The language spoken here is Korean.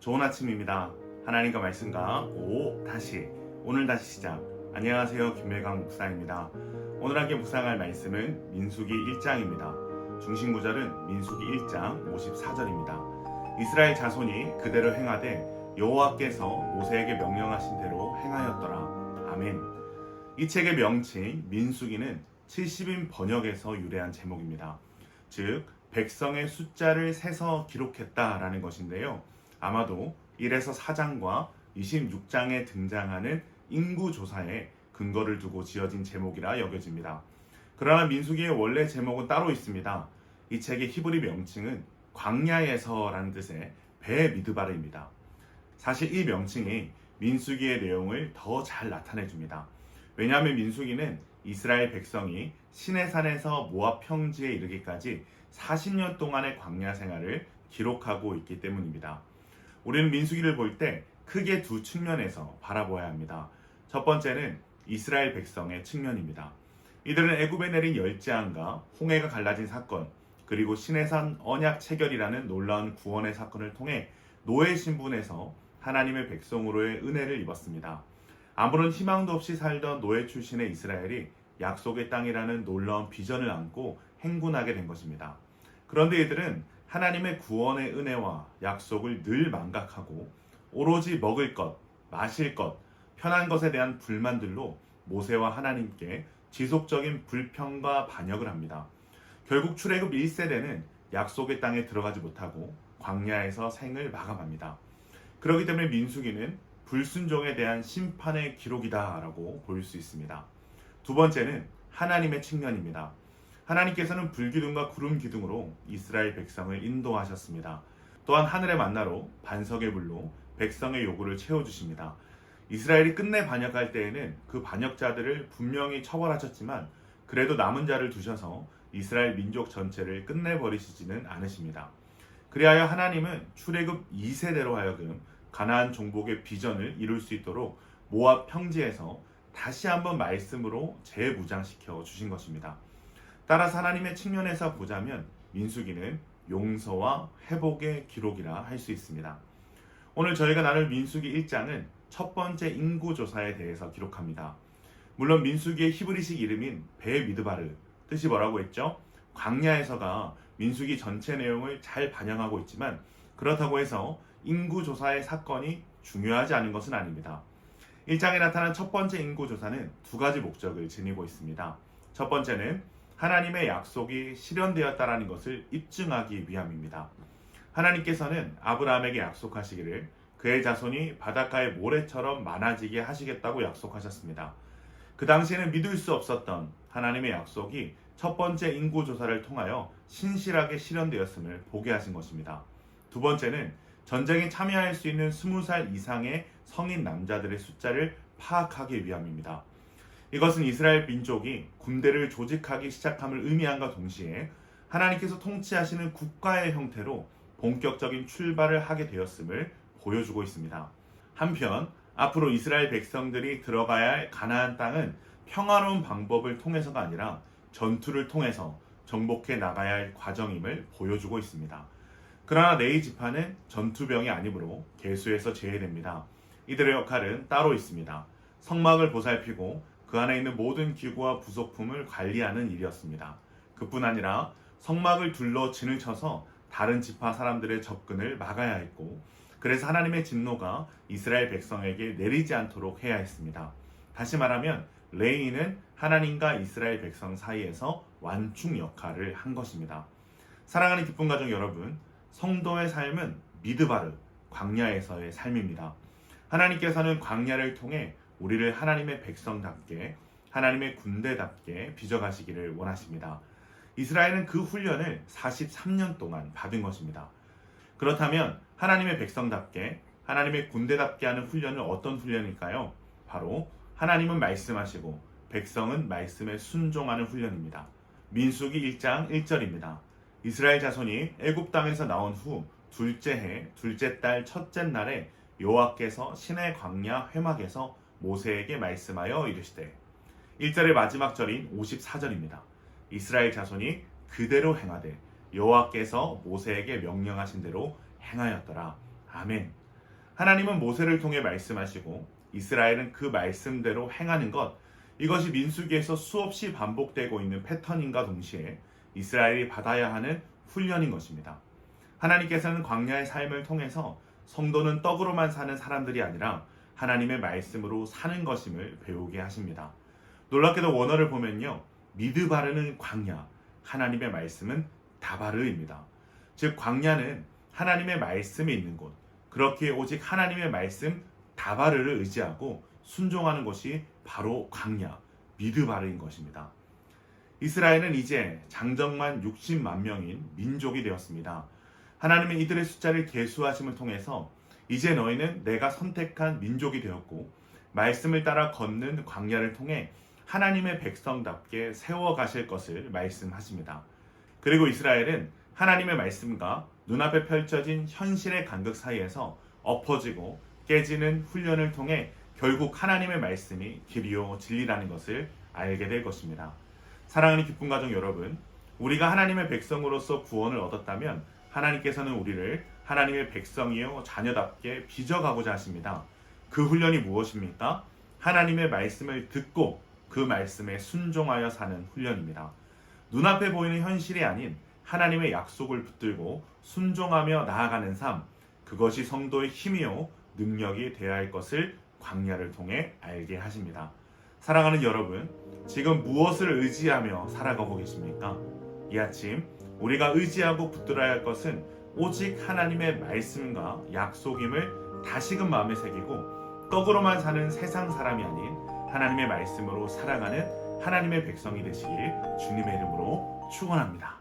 좋은 아침입니다. 하나님과 말씀과 오늘 다시 시작. 안녕하세요, 김mel강 목사입니다. 오늘 함께 묵상할 말씀은 민수기 1장입니다. 중심 구절은 민수기 1장 54절입니다. 이스라엘 자손이 그대로 행하되 여호와께서 모세에게 명령하신 대로 행하였더라. 아멘. 이 책의 명칭 민수기는 70인 번역에서 유래한 제목입니다. 즉 백성의 숫자를 세서 기록했다라는 것인데요. 아마도 1에서 4장과 26장에 등장하는 인구조사에 근거를 두고 지어진 제목이라 여겨집니다. 그러나 민수기의 원래 제목은 따로 있습니다. 이 책의 히브리 명칭은 광야에서라는 뜻의 베미드바르입니다. 사실 이 명칭이 민수기의 내용을 더 잘 나타내줍니다. 왜냐하면 민수기는 이스라엘 백성이 시내산에서 모압 평지에 이르기까지 40년 동안의 광야 생활을 기록하고 있기 때문입니다. 우리는 민수기를 볼 때 크게 두 측면에서 바라보아야 합니다. 첫 번째는 이스라엘 백성의 측면입니다. 이들은 애굽에 내린 열재앙과 홍해가 갈라진 사건, 그리고 시내산 언약 체결이라는 놀라운 구원의 사건을 통해 노예 신분에서 하나님의 백성으로의 은혜를 입었습니다. 아무런 희망도 없이 살던 노예 출신의 이스라엘이 약속의 땅이라는 놀라운 비전을 안고 행군하게 된 것입니다. 그런데 이들은 하나님의 구원의 은혜와 약속을 늘 망각하고 오로지 먹을 것, 마실 것, 편한 것에 대한 불만들로 모세와 하나님께 지속적인 불평과 반역을 합니다. 결국 출애굽 1세대는 약속의 땅에 들어가지 못하고 광야에서 생을 마감합니다. 그렇기 때문에 민수기는 불순종에 대한 심판의 기록이다라고 볼 수 있습니다. 두 번째는 하나님의 측면입니다. 하나님께서는 불기둥과 구름 기둥으로 이스라엘 백성을 인도하셨습니다. 또한 하늘의 만나로 반석의 불로 백성의 요구를 채워주십니다. 이스라엘이 끝내 반역할 때에는 그 반역자들을 분명히 처벌하셨지만 그래도 남은 자를 두셔서 이스라엘 민족 전체를 끝내버리시지는 않으십니다. 그리하여 하나님은 출애굽 2세대로 하여금 가나안 종복의 비전을 이룰 수 있도록 모압 평지에서 다시 한번 말씀으로 재무장시켜 주신 것입니다. 따라서 하나님의 측면에서 보자면 민수기는 용서와 회복의 기록이라 할 수 있습니다. 오늘 저희가 나눌 민수기 1장은 첫 번째 인구조사에 대해서 기록합니다. 물론 민수기의 히브리식 이름인 베미드바르, 뜻이 뭐라고 했죠? 광야에서가 민수기 전체 내용을 잘 반영하고 있지만 그렇다고 해서 인구조사의 사건이 중요하지 않은 것은 아닙니다. 1장에 나타난 첫 번째 인구조사는 두 가지 목적을 지니고 있습니다. 첫 번째는 하나님의 약속이 실현되었다라는 것을 입증하기 위함입니다. 하나님께서는 아브라함에게 약속하시기를 그의 자손이 바닷가의 모래처럼 많아지게 하시겠다고 약속하셨습니다. 그 당시에는 믿을 수 없었던 하나님의 약속이 첫 번째 인구조사를 통하여 신실하게 실현되었음을 보게 하신 것입니다. 두 번째는 전쟁에 참여할 수 있는 20살 이상의 성인 남자들의 숫자를 파악하기 위함입니다. 이것은 이스라엘 민족이 군대를 조직하기 시작함을 의미함과 동시에 하나님께서 통치하시는 국가의 형태로 본격적인 출발을 하게 되었음을 보여주고 있습니다. 한편 앞으로 이스라엘 백성들이 들어가야 할 가나안 땅은 평화로운 방법을 통해서가 아니라 전투를 통해서 정복해 나가야 할 과정임을 보여주고 있습니다. 그러나 레위 지파는 전투병이 아니므로 계수에서 제외됩니다. 이들의 역할은 따로 있습니다. 성막을 보살피고 그 안에 있는 모든 기구와 부속품을 관리하는 일이었습니다. 그뿐 아니라 성막을 둘러 진을 쳐서 다른 지파 사람들의 접근을 막아야 했고, 그래서 하나님의 진노가 이스라엘 백성에게 내리지 않도록 해야 했습니다. 다시 말하면 레위는 하나님과 이스라엘 백성 사이에서 완충 역할을 한 것입니다. 사랑하는 기쁨 가족 여러분, 성도의 삶은 미드바르, 광야에서의 삶입니다. 하나님께서는 광야를 통해 우리를 하나님의 백성답게, 하나님의 군대답게 빚어가시기를 원하십니다. 이스라엘은 그 훈련을 43년 동안 받은 것입니다. 그렇다면 하나님의 백성답게, 하나님의 군대답게 하는 훈련은 어떤 훈련일까요? 바로 하나님은 말씀하시고 백성은 말씀에 순종하는 훈련입니다. 민수기 1장 1절입니다. 이스라엘 자손이 애굽 땅에서 나온 후 둘째 해 둘째 달 첫째 날에 여호와께서 시내 광야 회막에서 모세에게 말씀하여 이르시되, 1절의 마지막 절인 54절입니다. 이스라엘 자손이 그대로 행하되 여호와께서 모세에게 명령하신 대로 행하였더라. 아멘. 하나님은 모세를 통해 말씀하시고 이스라엘은 그 말씀대로 행하는 것, 이것이 민수기에서 수없이 반복되고 있는 패턴인가 동시에 이스라엘이 받아야 하는 훈련인 것입니다. 하나님께서는 광야의 삶을 통해서 성도는 떡으로만 사는 사람들이 아니라 하나님의 말씀으로 사는 것임을 배우게 하십니다. 놀랍게도 원어를 보면요, 미드바르는 광야, 하나님의 말씀은 다바르입니다. 즉 광야는 하나님의 말씀이 있는 곳, 그렇게 오직 하나님의 말씀 다바르를 의지하고 순종하는 것이 바로 광야, 미드바르인 것입니다. 이스라엘은 이제 장정만 60만 명인 민족이 되었습니다. 하나님은 이들의 숫자를 계수하심을 통해서 이제 너희는 내가 선택한 민족이 되었고 말씀을 따라 걷는 광야를 통해 하나님의 백성답게 세워가실 것을 말씀하십니다. 그리고 이스라엘은 하나님의 말씀과 눈앞에 펼쳐진 현실의 간극 사이에서 엎어지고 깨지는 훈련을 통해 결국 하나님의 말씀이 길이요 진리라는 것을 알게 될 것입니다. 사랑하는 기쁨 가정 여러분, 우리가 하나님의 백성으로서 구원을 얻었다면 하나님께서는 우리를 하나님의 백성이요 자녀답게 빚어가고자 하십니다. 그 훈련이 무엇입니까? 하나님의 말씀을 듣고 그 말씀에 순종하여 사는 훈련입니다. 눈앞에 보이는 현실이 아닌 하나님의 약속을 붙들고 순종하며 나아가는 삶, 그것이 성도의 힘이요 능력이 되어야 할 것을 광야를 통해 알게 하십니다. 사랑하는 여러분, 지금 무엇을 의지하며 살아가고 계십니까? 이 아침 우리가 의지하고 붙들어야 할 것은 오직 하나님의 말씀과 약속임을 다시금 마음에 새기고 떡으로만 사는 세상 사람이 아닌 하나님의 말씀으로 살아가는 하나님의 백성이 되시길 주님의 이름으로 축원합니다.